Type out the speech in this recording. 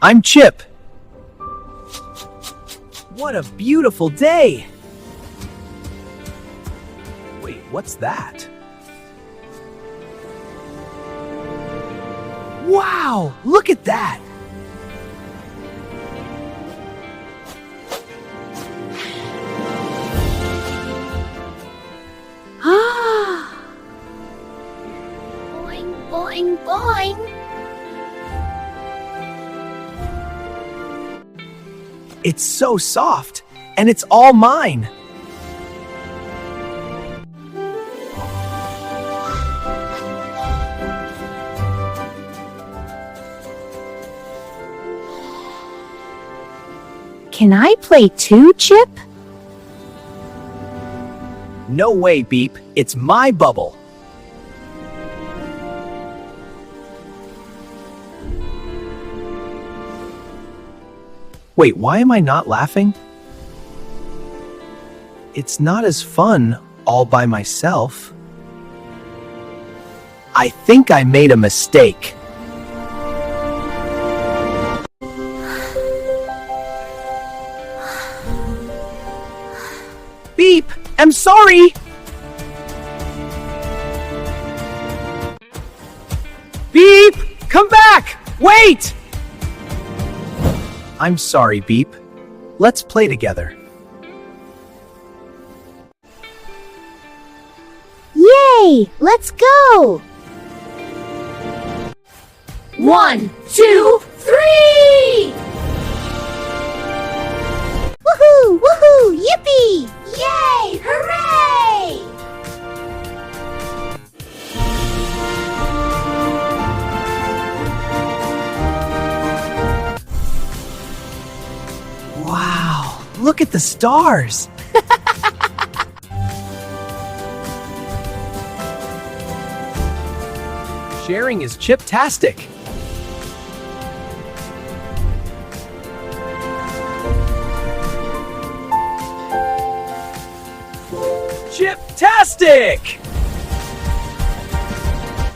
I'm Chip. What a beautiful day! Wait, what's that? Wow, look at that! Ah! Boing, boing, boing! It's so soft, and it's all mine. Can I play too, Chip? No way, Beep. It's my bubble. Wait, why am I not laughing? It's not as fun all by myself. I think I made a mistake. Beep! I'm sorry! Beep! Come back! Wait! I'm sorry, Beep. Let's play together. Yay! Let's go! 1, 2, 3! Woohoo! Woohoo! Yippee! Yay! Hooray! Wow, look at the stars! Sharing is Chip-tastic. Chip-tastic!